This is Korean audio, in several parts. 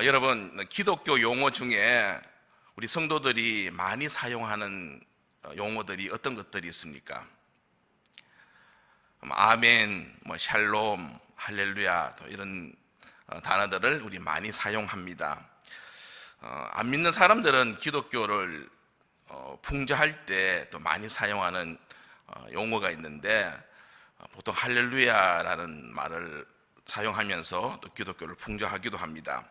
여러분, 기독교 용어 중에 우리 성도들이 많이 사용하는 용어들이 어떤 것들이 있습니까? 아멘, 샬롬, 할렐루야 이런 단어들을 우리 많이 사용합니다. 안 믿는 사람들은 기독교를 풍자할 때 또 많이 사용하는 용어가 있는데, 보통 할렐루야라는 말을 사용하면서 또 기독교를 풍자하기도 합니다.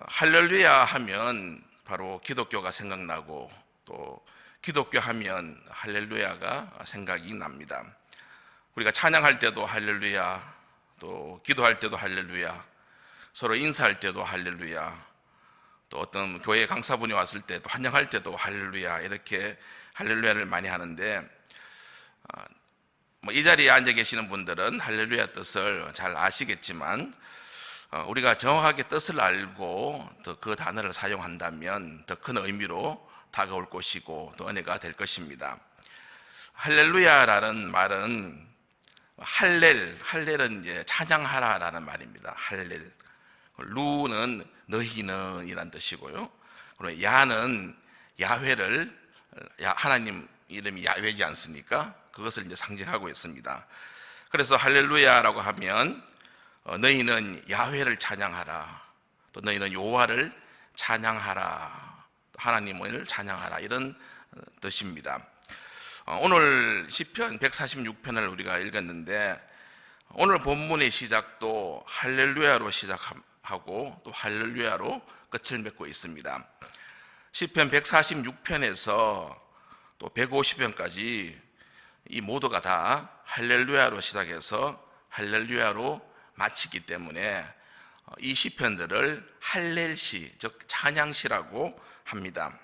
할렐루야 하면 바로 기독교가 생각나고, 또 기독교 하면 할렐루야가 생각이 납니다. 우리가 찬양할 때도 할렐루야, 또 기도할 때도 할렐루야, 서로 인사할 때도 할렐루야, 또 어떤 교회 강사분이 왔을 때도 환영할 때도 할렐루야, 이렇게 할렐루야를 많이 하는데, 이 자리에 앉아 계시는 분들은 할렐루야 뜻을 잘 아시겠지만, 우리가 정확하게 뜻을 알고 더 그 단어를 사용한다면 더 큰 의미로 다가올 것이고 또 은혜가 될 것입니다. 할렐루야라는 말은 할렐은 이제 찬양하라라는 말입니다. 할렐. 루는 너희는 이란 뜻이고요. 그리고 야는 야훼를, 하나님 이름이 야훼지 않습니까? 그것을 이제 상징하고 있습니다. 그래서 할렐루야라고 하면 너희는 야훼를 찬양하라, 또 너희는 여호와를 찬양하라, 하나님을 찬양하라, 이런 뜻입니다. 오늘 시편 146편을 우리가 읽었는데, 오늘 본문의 시작도 할렐루야로 시작하고 또 할렐루야로 끝을 맺고 있습니다. 시편 146편에서 또 150편까지 이 모두가 다 할렐루야로 시작해서 할렐루야로 마치기 때문에 이 시편들을 할렐시, 즉 찬양시라고 합니다.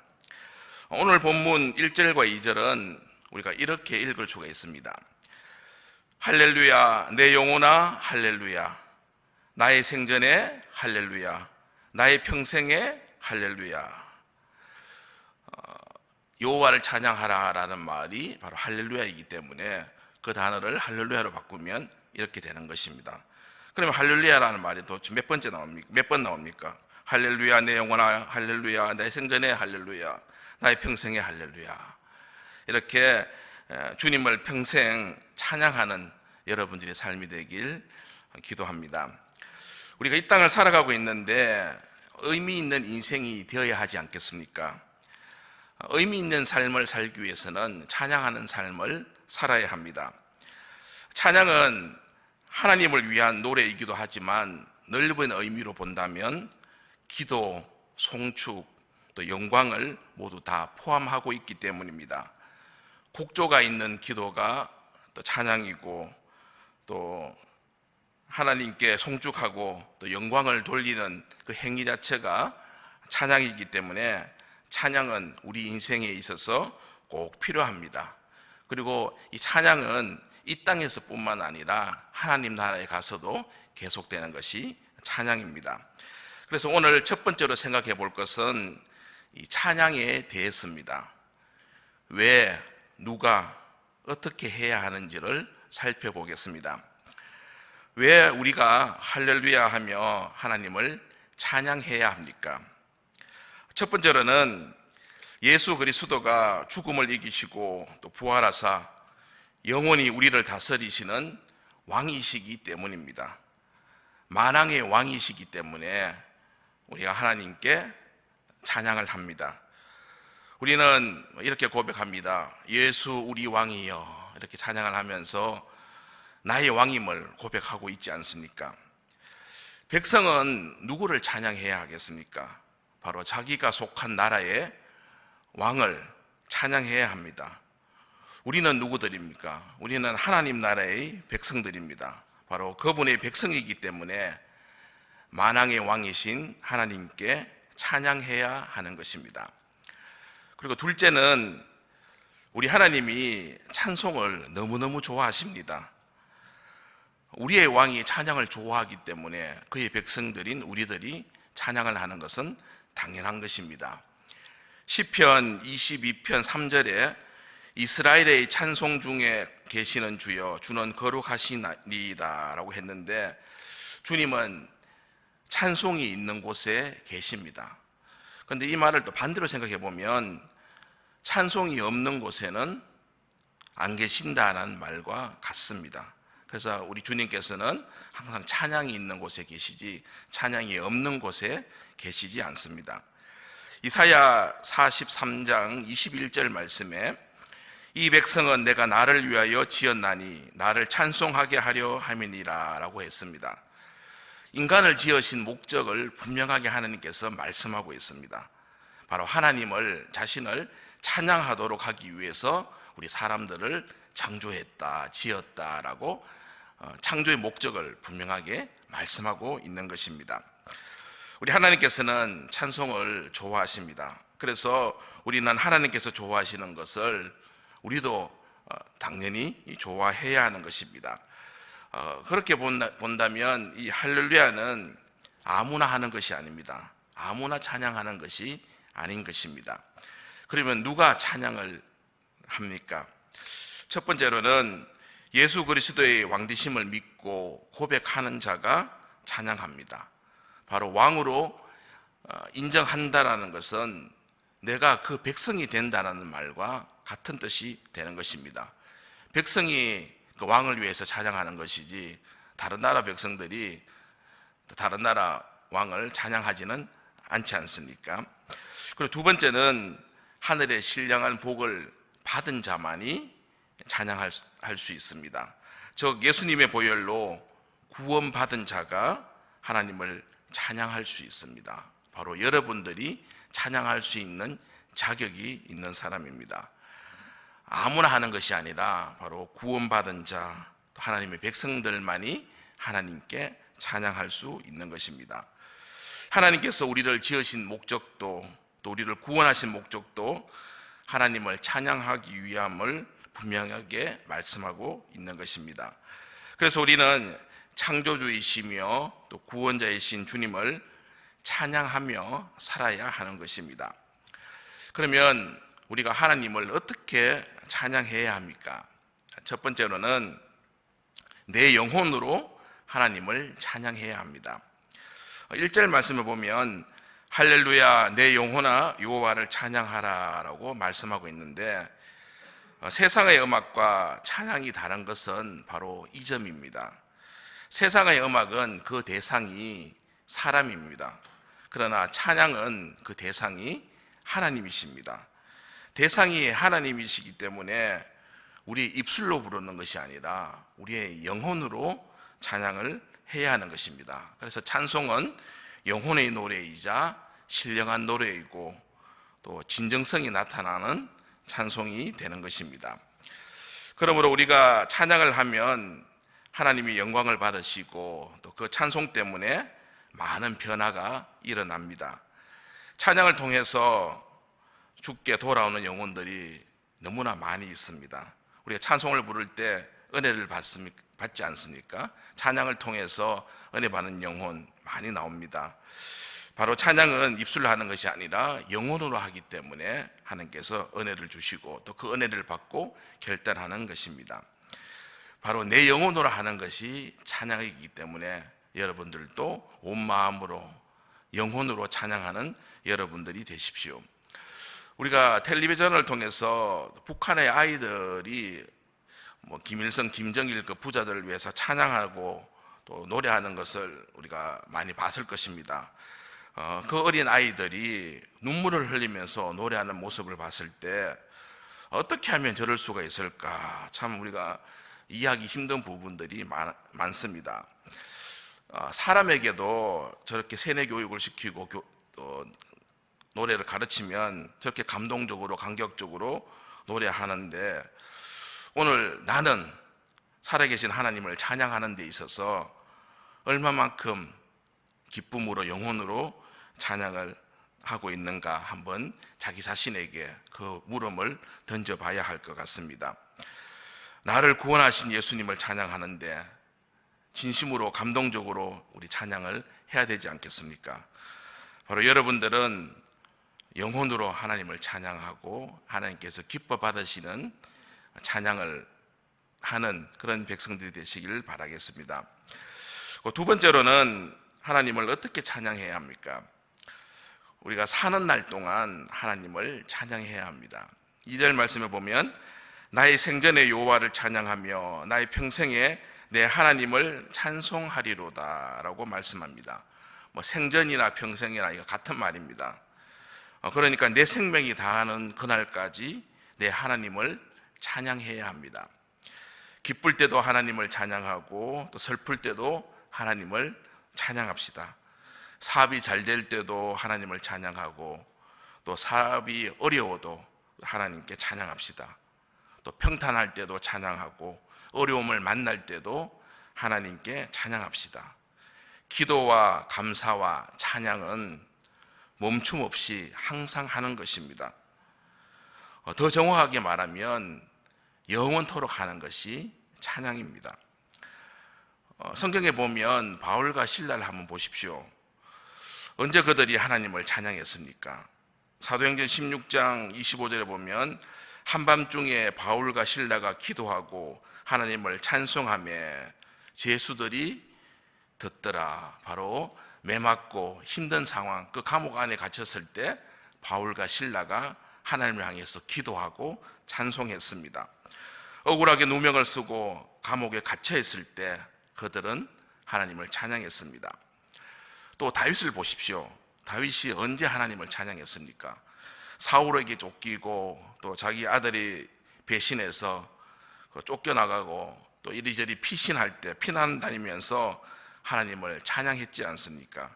오늘 본문 1절과 2절은 우리가 이렇게 읽을 수가 있습니다. 할렐루야, 내 영혼아 할렐루야, 나의 생전에 할렐루야, 나의 평생에 할렐루야. 여호와를 찬양하라라는 말이 바로 할렐루야이기 때문에 그 단어를 할렐루야로 바꾸면 이렇게 되는 것입니다. 그러면 할렐루야라는 말이 도대체 몇 번째 나옵니까? 몇 번 나옵니까? 할렐루야, 내 영혼아 할렐루야, 내 생전에 할렐루야, 나의 평생에 할렐루야. 이렇게 주님을 평생 찬양하는 여러분들의 삶이 되길 기도합니다. 우리가 이 땅을 살아가고 있는데 의미 있는 인생이 되어야 하지 않겠습니까? 의미 있는 삶을 살기 위해서는 찬양하는 삶을 살아야 합니다. 찬양은 하나님을 위한 노래이기도 하지만 넓은 의미로 본다면 기도, 송축, 또 영광을 모두 다 포함하고 있기 때문입니다. 곡조가 있는 기도가 또 찬양이고, 또 하나님께 송축하고 또 영광을 돌리는 그 행위 자체가 찬양이기 때문에 찬양은 우리 인생에 있어서 꼭 필요합니다. 그리고 이 찬양은 이 땅에서 뿐만 아니라 하나님 나라에 가서도 계속되는 것이 찬양입니다. 그래서 오늘 첫 번째로 생각해 볼 것은 이 찬양에 대해서입니다. 왜, 누가, 어떻게 해야 하는지를 살펴보겠습니다. 왜 우리가 할렐루야 하며 하나님을 찬양해야 합니까? 첫 번째로는 예수 그리스도가 죽음을 이기시고 또 부활하사 영원히 우리를 다스리시는 왕이시기 때문입니다. 만왕의 왕이시기 때문에 우리가 하나님께 찬양을 합니다. 우리는 이렇게 고백합니다. 예수 우리 왕이여, 이렇게 찬양을 하면서 나의 왕임을 고백하고 있지 않습니까? 백성은 누구를 찬양해야 하겠습니까? 바로 자기가 속한 나라의 왕을 찬양해야 합니다. 우리는 누구들입니까? 우리는 하나님 나라의 백성들입니다. 바로 그분의 백성이기 때문에 만왕의 왕이신 하나님께 찬양해야 하는 것입니다. 그리고 둘째는 우리 하나님이 찬송을 너무너무 좋아하십니다. 우리의 왕이 찬양을 좋아하기 때문에 그의 백성들인 우리들이 찬양을 하는 것은 당연한 것입니다. 시편 22편 3절에 이스라엘의 찬송 중에 계시는 주여, 주는 거룩하시니이다 라고 했는데, 주님은 찬송이 있는 곳에 계십니다. 그런데 이 말을 또 반대로 생각해 보면 찬송이 없는 곳에는 안 계신다는 말과 같습니다. 그래서 우리 주님께서는 항상 찬양이 있는 곳에 계시지 찬양이 없는 곳에 계시지 않습니다. 이사야 43장 21절 말씀에 이 백성은 내가 나를 위하여 지었나니 나를 찬송하게 하려 함이니라 라고 했습니다. 인간을 지으신 목적을 분명하게 하나님께서 말씀하고 있습니다. 바로 하나님을 자신을 찬양하도록 하기 위해서 우리 사람들을 창조했다, 지었다라고 창조의 목적을 분명하게 말씀하고 있는 것입니다. 우리 하나님께서는 찬송을 좋아하십니다. 그래서 우리는 하나님께서 좋아하시는 것을 우리도 당연히 좋아해야 하는 것입니다. 그렇게 본다면 이 할렐루야는 아무나 하는 것이 아닙니다. 아무나 찬양하는 것이 아닌 것입니다. 그러면 누가 찬양을 합니까? 첫 번째로는 예수 그리스도의 왕되심을 믿고 고백하는 자가 찬양합니다. 바로 왕으로 인정한다라는 것은 내가 그 백성이 된다는 말과 같은 뜻이 되는 것입니다. 백성이 그 왕을 위해서 찬양하는 것이지 다른 나라 백성들이 다른 나라 왕을 찬양하지는 않지 않습니까? 그리고 두 번째는 하늘의 신령한 복을 받은 자만이 찬양할 수 있습니다. 즉 예수님의 보혈로 구원받은 자가 하나님을 찬양할 수 있습니다. 바로 여러분들이 찬양할 수 있는 자격이 있는 사람입니다. 아무나 하는 것이 아니라 바로 구원받은 자, 하나님의 백성들만이 하나님께 찬양할 수 있는 것입니다. 하나님께서 우리를 지으신 목적도 또 우리를 구원하신 목적도 하나님을 찬양하기 위함을 분명하게 말씀하고 있는 것입니다. 그래서 우리는 창조주이시며 또 구원자이신 주님을 찬양하며 살아야 하는 것입니다. 그러면 우리가 하나님을 어떻게 찬양해야 합니까? 첫 번째로는 내 영혼으로 하나님을 찬양해야 합니다. 1절 말씀을 보면 할렐루야 내 영혼아 여호와를 찬양하라 라고 말씀하고 있는데 세상의 음악과 찬양이 다른 것은 바로 이 점입니다. 세상의 음악은 그 대상이 사람입니다. 그러나 찬양은 그 대상이 하나님이십니다. 대상이 하나님이시기 때문에 우리 입술로 부르는 것이 아니라 우리의 영혼으로 찬양을 해야 하는 것입니다. 그래서 찬송은 영혼의 노래이자 신령한 노래이고 또 진정성이 나타나는 찬송이 되는 것입니다. 그러므로 우리가 찬양을 하면 하나님이 영광을 받으시고 또 그 찬송 때문에 많은 변화가 일어납니다. 찬양을 통해서 주께 돌아오는 영혼들이 너무나 많이 있습니다. 우리가 찬송을 부를 때 은혜를 받지 않습니까? 찬양을 통해서 은혜 받는 영혼 많이 나옵니다. 바로 찬양은 입술로 하는 것이 아니라 영혼으로 하기 때문에 하나님께서 은혜를 주시고 또 그 은혜를 받고 결단하는 것입니다. 바로 내 영혼으로 하는 것이 찬양이기 때문에 여러분들도 온 마음으로 영혼으로 찬양하는 여러분들이 되십시오. 우리가 텔레비전을 통해서 북한의 아이들이 김일성, 김정일 그 부자들을 위해서 찬양하고 또 노래하는 것을 우리가 많이 봤을 것입니다. 그 어린 아이들이 눈물을 흘리면서 노래하는 모습을 봤을 때 어떻게 하면 저럴 수가 있을까? 참 우리가 이해하기 힘든 부분들이 많습니다. 사람에게도 저렇게 세뇌 교육을 시키고 또 노래를 가르치면 저렇게 감동적으로 감격적으로 노래하는데 오늘 나는 살아계신 하나님을 찬양하는 데 있어서 얼마만큼 기쁨으로 영혼으로 찬양을 하고 있는가 한번 자기 자신에게 그 물음을 던져봐야 할 것 같습니다. 나를 구원하신 예수님을 찬양하는데 진심으로 감동적으로 우리 찬양을 해야 되지 않겠습니까? 바로 여러분들은 영혼으로 하나님을 찬양하고 하나님께서 기뻐 받으시는 찬양을 하는 그런 백성들이 되시길 바라겠습니다. 두 번째로는 하나님을 어떻게 찬양해야 합니까? 우리가 사는 날 동안 하나님을 찬양해야 합니다. 2절 말씀에 보면 나의 생전의 여호와를 찬양하며 나의 평생에 내 하나님을 찬송하리로다 라고 말씀합니다. 생전이나 평생이나 이거 같은 말입니다. 그러니까 내 생명이 다하는 그날까지 내 하나님을 찬양해야 합니다. 기쁠 때도 하나님을 찬양하고 또 슬플 때도 하나님을 찬양합시다. 사업이 잘 될 때도 하나님을 찬양하고 또 사업이 어려워도 하나님께 찬양합시다. 또 평탄할 때도 찬양하고 어려움을 만날 때도 하나님께 찬양합시다. 기도와 감사와 찬양은 멈춤 없이 항상 하는 것입니다. 더 정확하게 말하면 영원토록 하는 것이 찬양입니다. 성경에 보면 바울과 실라를 한번 보십시오. 언제 그들이 하나님을 찬양했습니까? 사도행전 16장 25절에 보면 한밤중에 바울과 실라가 기도하고 하나님을 찬송하며 제수들이 듣더라. 바로 매맞고 힘든 상황, 그 감옥 안에 갇혔을 때 바울과 실라가 하나님을 향해서 기도하고 찬송했습니다. 억울하게 누명을 쓰고 감옥에 갇혀 있을 때 그들은 하나님을 찬양했습니다. 또 다윗을 보십시오. 다윗이 언제 하나님을 찬양했습니까? 사울에게 쫓기고 또 자기 아들이 배신해서 쫓겨나가고 또 이리저리 피신할 때 피난 다니면서 하나님을 찬양했지 않습니까?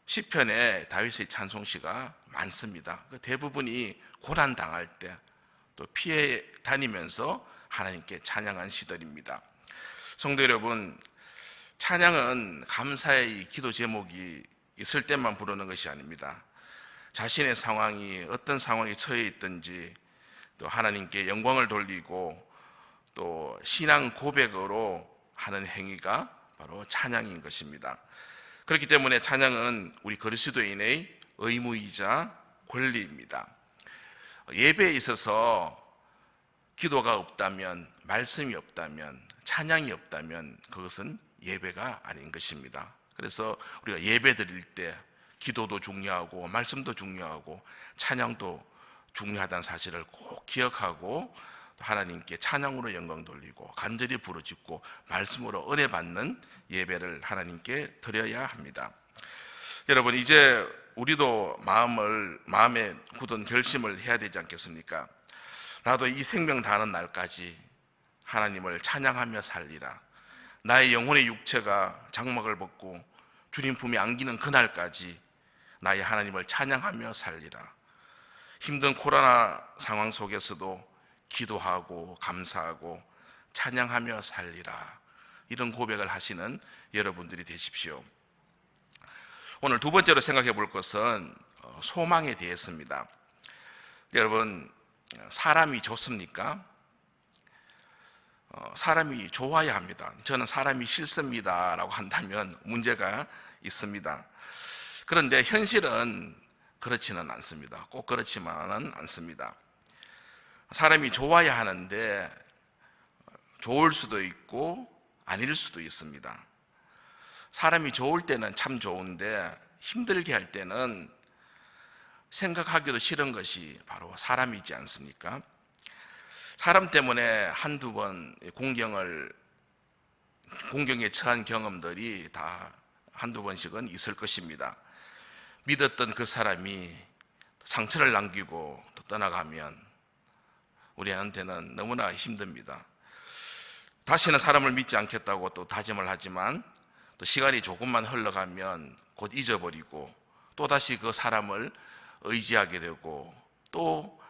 시편에 다윗의 찬송시가 많습니다. 대부분이 고난 당할 때 또 피해 다니면서 하나님께 찬양한 시들입니다. 성도 여러분, 찬양은 감사의 기도 제목이 있을 때만 부르는 것이 아닙니다. 자신의 상황이 어떤 상황에 처해 있든지 또 하나님께 영광을 돌리고 또 신앙 고백으로 하는 행위가 바로 찬양인 것입니다. 그렇기 때문에 찬양은 우리 그리스도인의 의무이자 권리입니다. 예배에 있어서 기도가 없다면, 말씀이 없다면, 찬양이 없다면 그것은 예배가 아닌 것입니다. 그래서 우리가 예배 드릴 때 기도도 중요하고 말씀도 중요하고 찬양도 중요하다는 사실을 꼭 기억하고 하나님께 찬양으로 영광 돌리고 간절히 부르짖고 말씀으로 은혜 받는 예배를 하나님께 드려야 합니다. 여러분, 이제 우리도 마음에 굳은 결심을 해야 되지 않겠습니까? 나도 이 생명 다하는 날까지 하나님을 찬양하며 살리라. 나의 영혼의 육체가 장막을 벗고 주님 품에 안기는 그날까지 나의 하나님을 찬양하며 살리라. 힘든 코로나 상황 속에서도 기도하고 감사하고 찬양하며 살리라. 이런 고백을 하시는 여러분들이 되십시오. 오늘 두 번째로 생각해 볼 것은 소망에 대해서입니다. 여러분, 사람이 좋습니까? 사람이 좋아야 합니다. 저는 사람이 싫습니다 라고 한다면 문제가 있습니다. 그런데 현실은 그렇지는 않습니다. 꼭 그렇지만은 않습니다. 사람이 좋아야 하는데 좋을 수도 있고 아닐 수도 있습니다. 사람이 좋을 때는 참 좋은데 힘들게 할 때는 생각하기도 싫은 것이 바로 사람이지 않습니까? 사람 때문에 한두 번 공경에 처한 경험들이 다 한두 번씩은 있을 것입니다. 믿었던 그 사람이 상처를 남기고 또 떠나가면 우리한테는 너무나 힘듭니다. 다시는 사람을 믿지 않겠다고 또 다짐을 하지만 또 시간이 조금만 흘러가면 곧 잊어버리고 또다시 그 사람을 의지하게 되고 또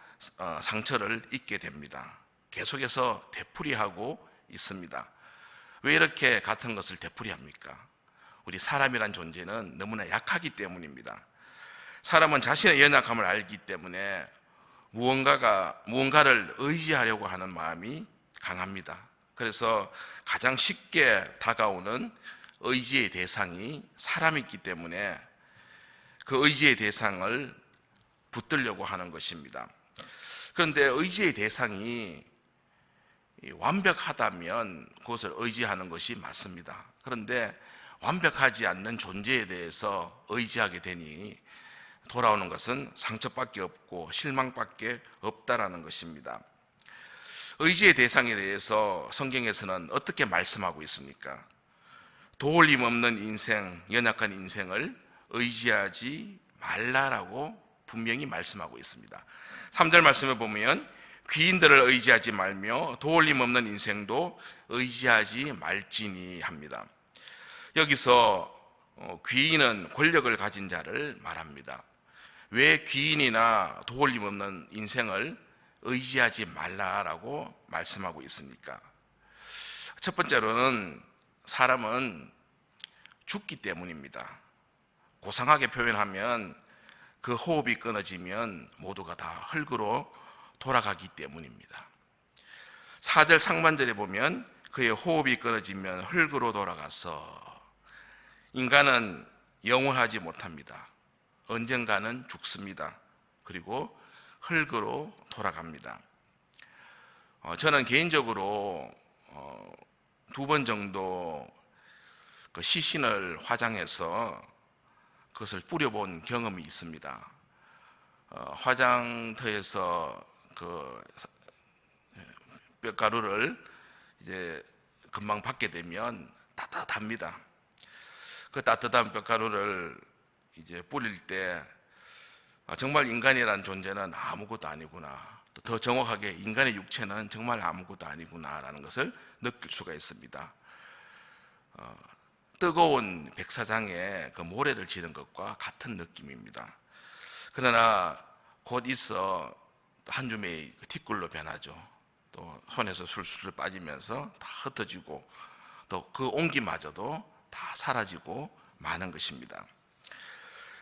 상처를 입게 됩니다. 계속해서 되풀이하고 있습니다. 왜 이렇게 같은 것을 되풀이합니까? 우리 사람이란 존재는 너무나 약하기 때문입니다. 사람은 자신의 연약함을 알기 때문에 무언가를 의지하려고 하는 마음이 강합니다. 그래서 가장 쉽게 다가오는 의지의 대상이 사람이기 때문에 그 의지의 대상을 붙들려고 하는 것입니다. 그런데 의지의 대상이 완벽하다면 그것을 의지하는 것이 맞습니다. 그런데 완벽하지 않는 존재에 대해서 의지하게 되니 돌아오는 것은 상처밖에 없고 실망밖에 없다라는 것입니다. 의지의 대상에 대해서 성경에서는 어떻게 말씀하고 있습니까? 도울림 없는 인생, 연약한 인생을 의지하지 말라라고 분명히 말씀하고 있습니다. 3절 말씀에 보면 귀인들을 의지하지 말며 도울림 없는 인생도 의지하지 말지니 합니다. 여기서 귀인은 권력을 가진 자를 말합니다. 왜 귀인이나 도울림 없는 인생을 의지하지 말라라고 말씀하고 있습니까? 첫 번째로는 사람은 죽기 때문입니다. 고상하게 표현하면 그 호흡이 끊어지면 모두가 다 흙으로 돌아가기 때문입니다. 4절 상반절에 보면 그의 호흡이 끊어지면 흙으로 돌아가서 인간은 영원하지 못합니다. 언젠가는 죽습니다. 그리고 흙으로 돌아갑니다. 저는 개인적으로 2번 정도 그 시신을 화장해서 그것을 뿌려본 경험이 있습니다. 화장터에서 그 뼈가루를 이제 금방 받게 되면 따뜻합니다. 그 따뜻한 뼈가루를 이제 뿌릴 때 정말 인간이라는 존재는 아무것도 아니구나, 더 정확하게 인간의 육체는 정말 아무것도 아니구나라는 것을 느낄 수가 있습니다. 뜨거운 백사장에 그 모래를 지는 것과 같은 느낌입니다. 그러나 곧 있어 한 줌의 티끌로 변하죠. 또 손에서 술술 빠지면서 다 흩어지고 또 그 온기마저도 다 사라지고 마는 것입니다.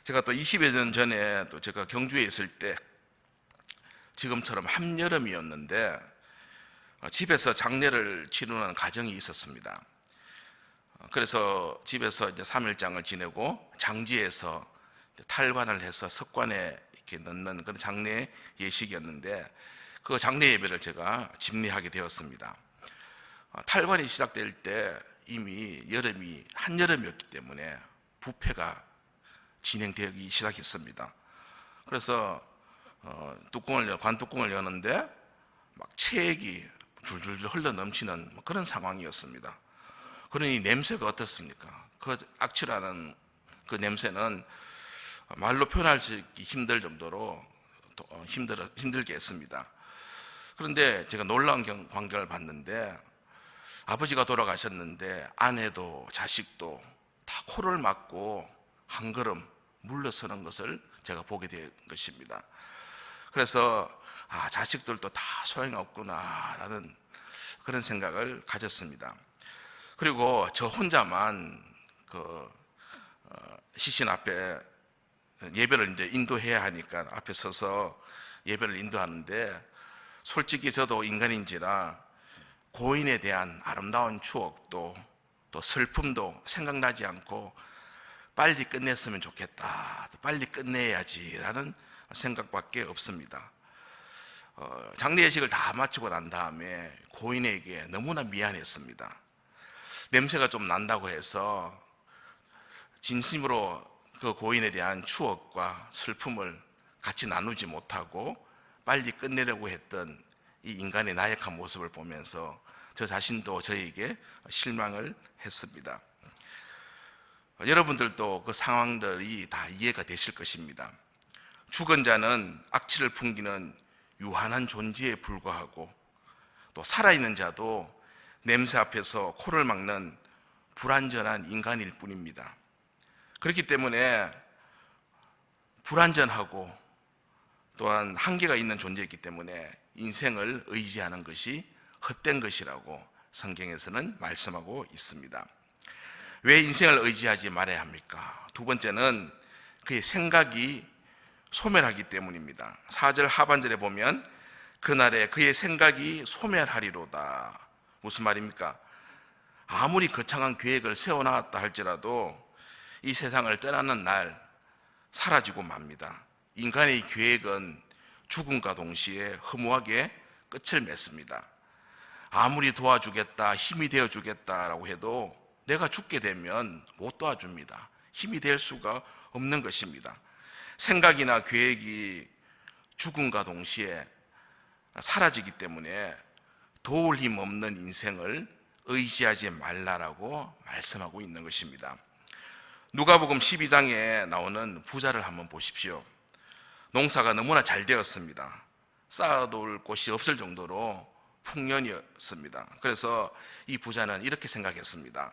제가 또 20여 년 전에 또 제가 경주에 있을 때 지금처럼 한여름이었는데 집에서 장례를 치르는 가정이 있었습니다. 그래서 집에서 이제 3일장을 지내고 장지에서 탈관을 해서 석관에 이렇게 넣는 그런 장례 예식이었는데 그 장례 예배를 제가 집례하게 되었습니다. 탈관이 시작될 때 이미 여름이 한여름이었기 때문에 부패가 진행되기 시작했습니다. 그래서 관뚜껑을 여는데 막 체액이 줄줄줄 흘러 넘치는 그런 상황이었습니다. 그러니 냄새가 어떻습니까? 그 악취라는 그 냄새는 말로 표현하기 힘들 정도로 힘들게 했습니다. 그런데 제가 놀라운 광경을 봤는데 아버지가 돌아가셨는데 아내도 자식도 다 코를 막고 한 걸음 물러서는 것을 제가 보게 된 것입니다. 그래서 자식들도 다 소용없구나라는 그런 생각을 가졌습니다. 그리고 저 혼자만 시신 앞에 예배를 이제 인도해야 하니까 앞에 서서 예배를 인도하는데 솔직히 저도 인간인지라 고인에 대한 아름다운 추억도 또 슬픔도 생각나지 않고 빨리 끝냈으면 좋겠다, 빨리 끝내야지라는 생각밖에 없습니다. 장례 예식을 다 마치고 난 다음에 고인에게 너무나 미안했습니다. 냄새가 좀 난다고 해서 진심으로 그 고인에 대한 추억과 슬픔을 같이 나누지 못하고 빨리 끝내려고 했던 이 인간의 나약한 모습을 보면서 저 자신도 저에게 실망을 했습니다. 여러분들도 그 상황들이 다 이해가 되실 것입니다. 죽은 자는 악취를 풍기는 유한한 존재에 불과하고 또 살아있는 자도 냄새 앞에서 코를 막는 불완전한 인간일 뿐입니다. 그렇기 때문에 불완전하고 또한 한계가 있는 존재이기 때문에 인생을 의지하는 것이 헛된 것이라고 성경에서는 말씀하고 있습니다. 왜 인생을 의지하지 말아야 합니까? 두 번째는 그의 생각이 소멸하기 때문입니다. 4절 하반절에 보면 그날에 그의 생각이 소멸하리로다. 무슨 말입니까? 아무리 거창한 계획을 세워나갔다 할지라도 이 세상을 떠나는 날 사라지고 맙니다. 인간의 계획은 죽음과 동시에 허무하게 끝을 맺습니다. 아무리 도와주겠다, 힘이 되어주겠다라고 해도 내가 죽게 되면 못 도와줍니다. 힘이 될 수가 없는 것입니다. 생각이나 계획이 죽음과 동시에 사라지기 때문에 도울 힘 없는 인생을 의지하지 말라라고 말씀하고 있는 것입니다. 누가복음 12장에 나오는 부자를 한번 보십시오. 농사가 너무나 잘 되었습니다. 쌓아둘 곳이 없을 정도로 풍년이었습니다. 그래서 이 부자는 이렇게 생각했습니다.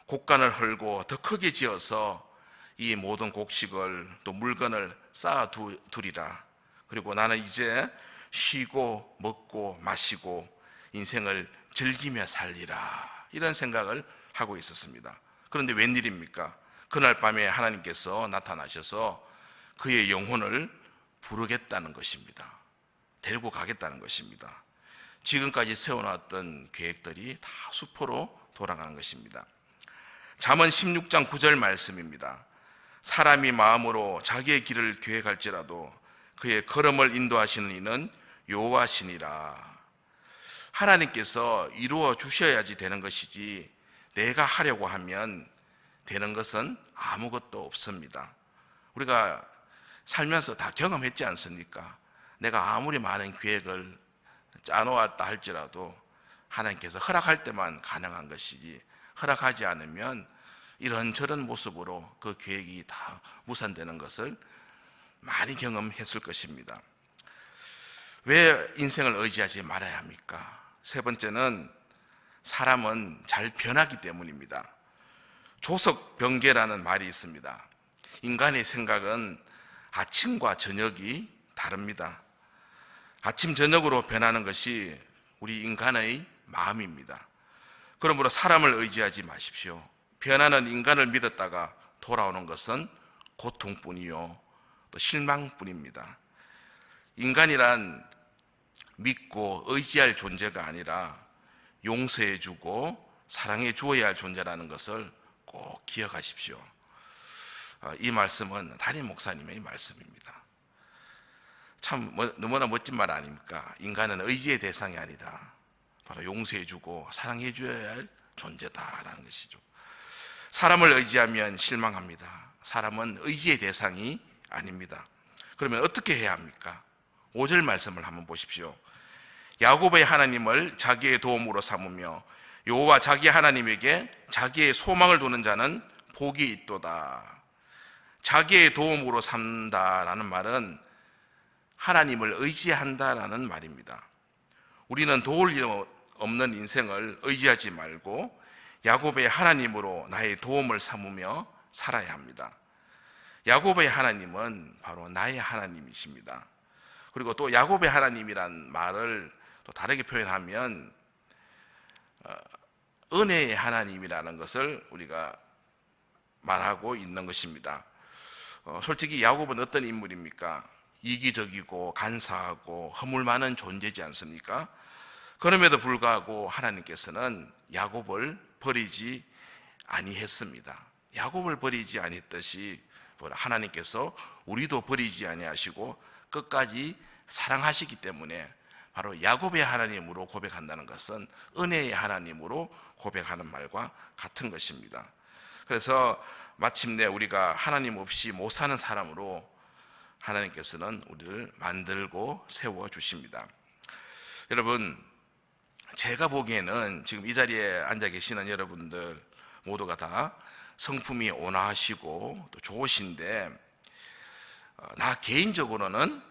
곡간을 헐고 더 크게 지어서 이 모든 곡식을 또 물건을 쌓아두리라. 그리고 나는 이제 쉬고 먹고 마시고 인생을 즐기며 살리라. 이런 생각을 하고 있었습니다. 그런데 웬일입니까? 그날 밤에 하나님께서 나타나셔서 그의 영혼을 부르겠다는 것입니다. 데리고 가겠다는 것입니다. 지금까지 세워놨던 계획들이 다 수포로 돌아가는 것입니다. 잠언 16장 9절 말씀입니다. 사람이 마음으로 자기의 길을 계획할지라도 그의 걸음을 인도하시는 이는 여호와시니라. 하나님께서 이루어 주셔야지 되는 것이지 내가 하려고 하면 되는 것은 아무것도 없습니다. 우리가 살면서 다 경험했지 않습니까? 내가 아무리 많은 계획을 짜놓았다 할지라도 하나님께서 허락할 때만 가능한 것이지 허락하지 않으면 이런저런 모습으로 그 계획이 다 무산되는 것을 많이 경험했을 것입니다. 왜 인생을 의지하지 말아야 합니까? 세 번째는 사람은 잘 변하기 때문입니다. 조석병계라는 말이 있습니다. 인간의 생각은 아침과 저녁이 다릅니다. 아침 저녁으로 변하는 것이 우리 인간의 마음입니다. 그러므로 사람을 의지하지 마십시오. 변하는 인간을 믿었다가 돌아오는 것은 고통뿐이요 또 실망뿐입니다. 인간이란 믿고 의지할 존재가 아니라 용서해주고 사랑해 주어야 할 존재라는 것을 꼭 기억하십시오. 이 말씀은 담임 목사님의 말씀입니다. 참 너무나 멋진 말 아닙니까? 인간은 의지의 대상이 아니라 바로 용서해주고 사랑해줘야 할 존재다라는 것이죠. 사람을 의지하면 실망합니다. 사람은 의지의 대상이 아닙니다. 그러면 어떻게 해야 합니까? 5절 말씀을 한번 보십시오. 야곱의 하나님을 자기의 도움으로 삼으며 여호와 자기 하나님에게 자기의 소망을 두는 자는 복이 있도다. 자기의 도움으로 삼다라는 말은 하나님을 의지한다라는 말입니다. 우리는 도울 일 없는 인생을 의지하지 말고 야곱의 하나님으로 나의 도움을 삼으며 살아야 합니다. 야곱의 하나님은 바로 나의 하나님이십니다. 그리고 또 야곱의 하나님이란 말을 또 다르게 표현하면 은혜의 하나님이라는 것을 우리가 말하고 있는 것입니다. 솔직히 야곱은 어떤 인물입니까? 이기적이고 간사하고 허물 많은 존재지 않습니까? 그럼에도 불구하고 하나님께서는 야곱을 버리지 아니했습니다. 야곱을 버리지 아니했듯이 하나님께서 우리도 버리지 아니하시고 끝까지 사랑하시기 때문에 바로 야곱의 하나님으로 고백한다는 것은 은혜의 하나님으로 고백하는 말과 같은 것입니다. 그래서 마침내 우리가 하나님 없이 못 사는 사람으로 하나님께서는 우리를 만들고 세워 주십니다. 여러분, 제가 보기에는 지금 이 자리에 앉아 계시는 여러분들 모두가 다 성품이 온화하시고 또 좋으신데 나 개인적으로는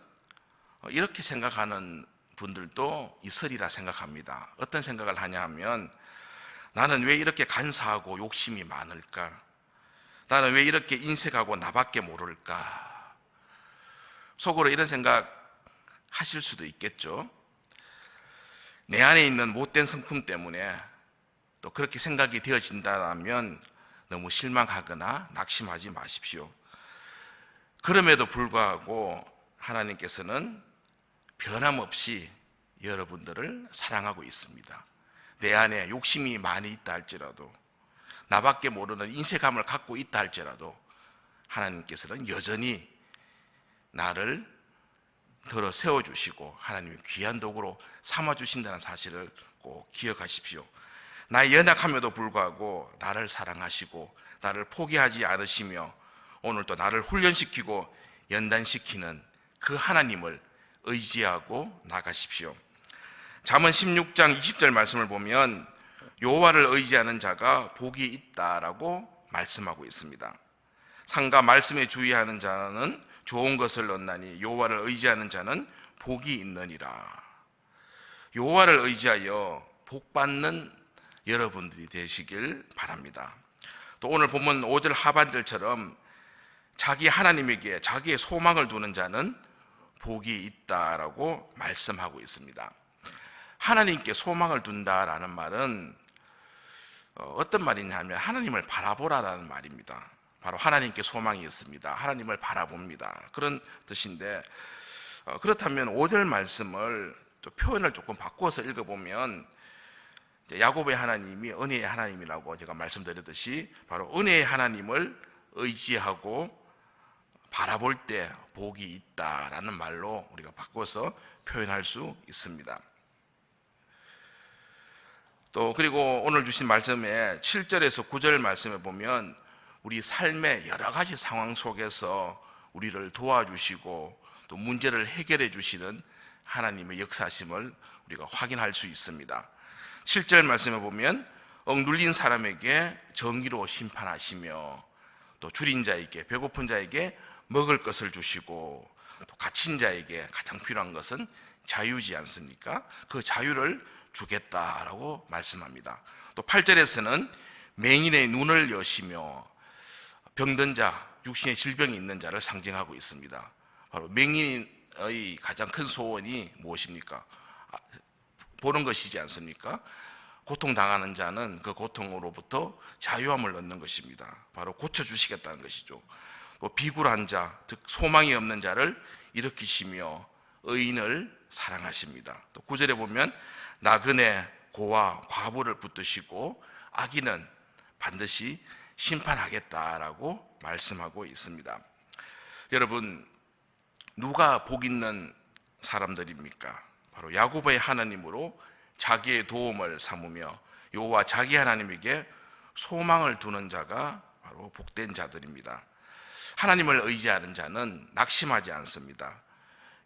이렇게 생각하는 분들도 있으리라 생각합니다. 어떤 생각을 하냐 하면 나는 왜 이렇게 간사하고 욕심이 많을까? 나는 왜 이렇게 인색하고 나밖에 모를까? 속으로 이런 생각 하실 수도 있겠죠. 내 안에 있는 못된 성품 때문에 또 그렇게 생각이 되어진다면 너무 실망하거나 낙심하지 마십시오. 그럼에도 불구하고 하나님께서는 변함없이 여러분들을 사랑하고 있습니다. 내 안에 욕심이 많이 있다 할지라도 나밖에 모르는 인색함을 갖고 있다 할지라도 하나님께서는 여전히 나를 들어 세워주시고 하나님의 귀한 도구로 삼아주신다는 사실을 꼭 기억하십시오. 나의 연약함에도 불구하고 나를 사랑하시고 나를 포기하지 않으시며 오늘 또 나를 훈련시키고 연단시키는 그 하나님을 의지하고 나가십시오. 잠언 16장 20절 말씀을 보면 여호와를 의지하는 자가 복이 있다라고 말씀하고 있습니다. 상과 말씀에 주의하는 자는 좋은 것을 얻나니 여호와를 의지하는 자는 복이 있느니라. 여호와를 의지하여 복 받는 여러분들이 되시길 바랍니다. 또 오늘 본문 5절 하반절처럼 자기 하나님에게 자기의 소망을 두는 자는 복이 있다라고 말씀하고 있습니다. 하나님께 소망을 둔다라는 말은 어떤 말이냐면 하나님을 바라보라라는 말입니다. 바로 하나님께 소망이 있습니다. 하나님을 바라봅니다. 그런 뜻인데, 그렇다면 5절 말씀을 또 표현을 조금 바꿔서 읽어보면 야곱의 하나님이 은혜의 하나님이라고 제가 말씀드렸듯이 바로 은혜의 하나님을 의지하고 바라볼 때 복이 있다라는 말로 우리가 바꿔서 표현할 수 있습니다. 또 그리고 오늘 주신 말씀에 7절에서 9절 말씀에 보면 우리 삶의 여러 가지 상황 속에서 우리를 도와주시고 또 문제를 해결해 주시는 하나님의 역사심을 우리가 확인할 수 있습니다. 7절 말씀에 보면 억눌린 사람에게 정의로 심판하시며 또 줄인 자에게 배고픈 자에게 먹을 것을 주시고 또 갇힌 자에게 가장 필요한 것은 자유지 않습니까? 그 자유를 주겠다라고 말씀합니다. 또 8절에서는 맹인의 눈을 여시며 병든 자, 육신의 질병이 있는 자를 상징하고 있습니다. 바로 맹인의 가장 큰 소원이 무엇입니까? 보는 것이지 않습니까? 고통당하는 자는 그 고통으로부터 자유함을 얻는 것입니다. 바로 고쳐주시겠다는 것이죠. 또 비굴한 자, 즉 소망이 없는 자를 일으키시며 의인을 사랑하십니다. 또 9절에 보면 나그네, 고아, 과부를 붙드시고 악인은 반드시 심판하겠다라고 말씀하고 있습니다. 여러분, 누가 복 있는 사람들입니까? 바로 야곱의 하나님으로 자기의 도움을 삼으며 여호와 자기 하나님에게 소망을 두는 자가 바로 복된 자들입니다. 하나님을 의지하는 자는 낙심하지 않습니다.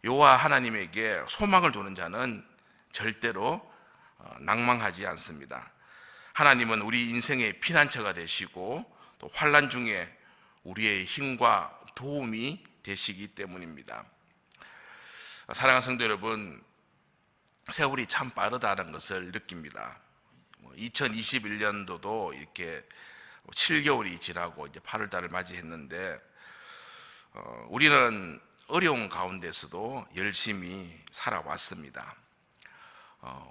여호와 하나님에게 소망을 두는 자는 절대로 낭망하지 않습니다. 하나님은 우리 인생의 피난처가 되시고 또 환난 중에 우리의 힘과 도움이 되시기 때문입니다. 사랑하는 성도 여러분, 세월이 참 빠르다는 것을 느낍니다. 2021년도도 이렇게 7개월이 지나고 이제 8월 달을 맞이했는데 우리는 어려운 가운데서도 열심히 살아왔습니다.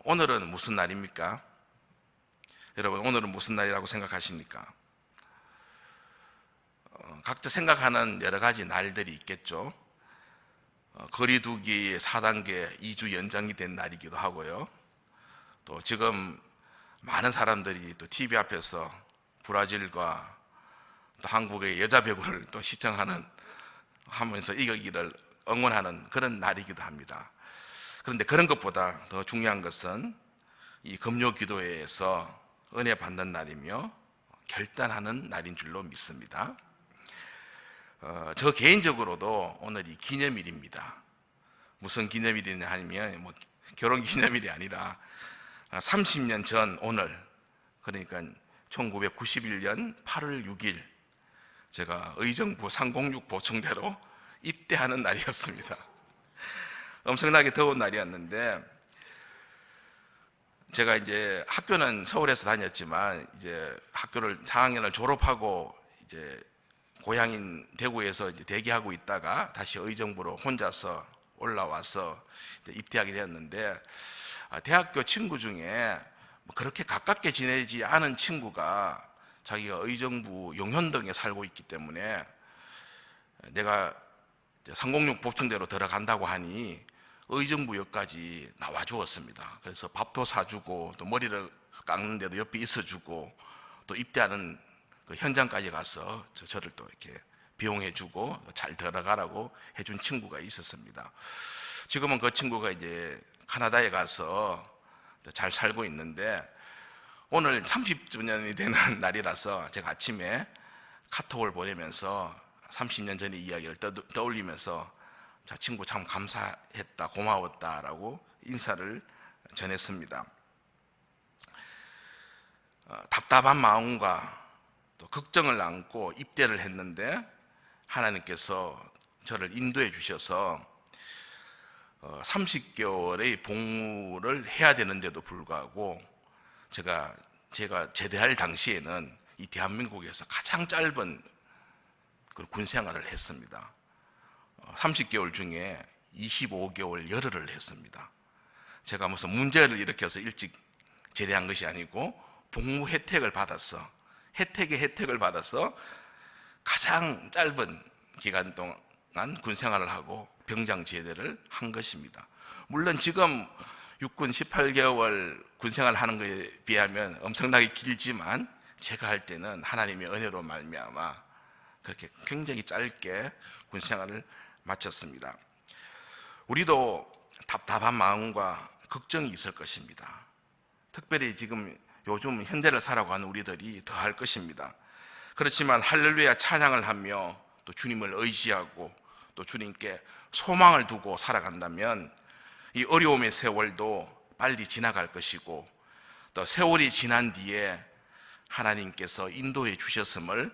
오늘은 무슨 날입니까? 여러분, 오늘은 무슨 날이라고 생각하십니까? 각자 생각하는 여러 가지 날들이 있겠죠. 거리두기 4단계 2주 연장이 된 날이기도 하고요. 또 지금 많은 사람들이 또 TV 앞에서 브라질과 또 한국의 여자 배구를 또 하면서 이기기를 응원하는 그런 날이기도 합니다. 그런데 그런 것보다 더 중요한 것은 이 금요 기도회에서 은혜 받는 날이며 결단하는 날인 줄로 믿습니다. 저 개인적으로도 오늘이 기념일입니다. 무슨 기념일이냐 하면 결혼 기념일이 아니라 30년 전 오늘, 그러니까 1991년 8월 6일 제가 의정부 306 보충대로 입대하는 날이었습니다. 엄청나게 더운 날이었는데 제가 이제 학교는 서울에서 다녔지만 이제 학교를 4학년을 졸업하고 이제 고향인 대구에서 이제 대기하고 있다가 다시 의정부로 혼자서 올라와서 입대하게 되었는데 대학교 친구 중에 그렇게 가깝게 지내지 않은 친구가 자기가 의정부 용현동에 살고 있기 때문에 내가 306 보충대로 들어간다고 하니 의정부역까지 나와 주었습니다. 그래서 밥도 사주고 또 머리를 깎는데도 옆에 있어주고 또 입대하는 그 현장까지 가서 저를 또 이렇게 비용해주고 잘 들어가라고 해준 친구가 있었습니다. 지금은 그 친구가 이제 캐나다에 가서 잘 살고 있는데 오늘 30주년이 되는 날이라서 제가 아침에 카톡을 보내면서 30년 전의 이야기를 떠올리면서 자, 친구 참 감사했다, 고마웠다라고 인사를 전했습니다. 답답한 마음과 또 걱정을 안고 입대를 했는데 하나님께서 저를 인도해 주셔서 30개월의 복무를 해야 되는데도 불구하고 제가 제대할 당시에는 이 대한민국에서 가장 짧은 군 생활을 했습니다. 30개월 중에 25개월 열흘을 했습니다. 제가 무슨 문제를 일으켜서 일찍 제대한 것이 아니고 복무 혜택을 받아서 가장 짧은 기간 동안 군 생활을 하고 병장 제대를 한 것입니다. 물론 지금 육군 18개월 군 생활을 하는 것에 비하면 엄청나게 길지만 제가 할 때는 하나님의 은혜로 말미암아 그렇게 굉장히 짧게 군 생활을 마쳤습니다. 우리도 답답한 마음과 걱정이 있을 것입니다. 특별히 지금 요즘 현대를 살아가는 우리들이 더 할 것입니다. 그렇지만 할렐루야 찬양을 하며 또 주님을 의지하고 또 주님께 소망을 두고 살아간다면 이 어려움의 세월도 빨리 지나갈 것이고 또 세월이 지난 뒤에 하나님께서 인도해 주셨음을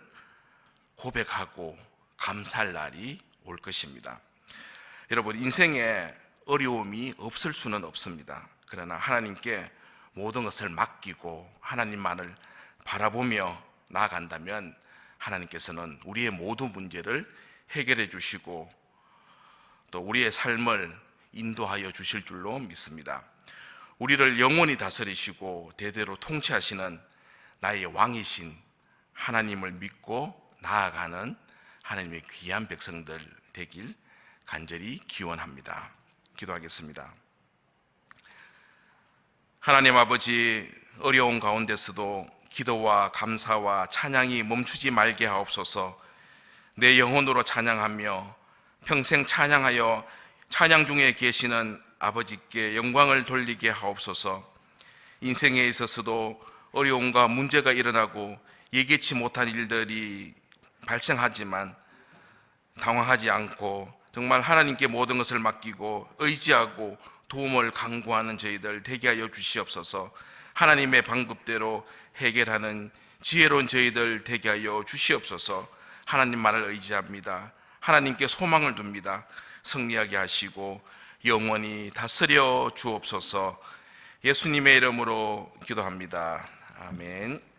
고백하고 감사할 날이 올 것입니다. 여러분, 인생에 어려움이 없을 수는 없습니다. 그러나 하나님께 모든 것을 맡기고 하나님만을 바라보며 나아간다면 하나님께서는 우리의 모든 문제를 해결해 주시고 또 우리의 삶을 인도하여 주실 줄로 믿습니다. 우리를 영원히 다스리시고 대대로 통치하시는 나의 왕이신 하나님을 믿고 나아가는 하나님의 귀한 백성들 되길 간절히 기원합니다. 기도하겠습니다. 하나님 아버지, 어려운 가운데서도 기도와 감사와 찬양이 멈추지 말게 하옵소서. 내 영혼으로 찬양하며 평생 찬양하여 찬양 중에 계시는 아버지께 영광을 돌리게 하옵소서. 인생에 있어서도 어려움과 문제가 일어나고 예기치 못한 일들이 발생하지만 당황하지 않고 정말 하나님께 모든 것을 맡기고 의지하고 도움을 간구하는 저희들 되게 하여 주시옵소서. 하나님의 방법대로 해결하는 지혜로운 저희들 되게 하여 주시옵소서. 하나님만을 의지합니다. 하나님께 소망을 둡니다. 승리하게 하시고 영원히 다스려 주옵소서. 예수님의 이름으로 기도합니다. 아멘.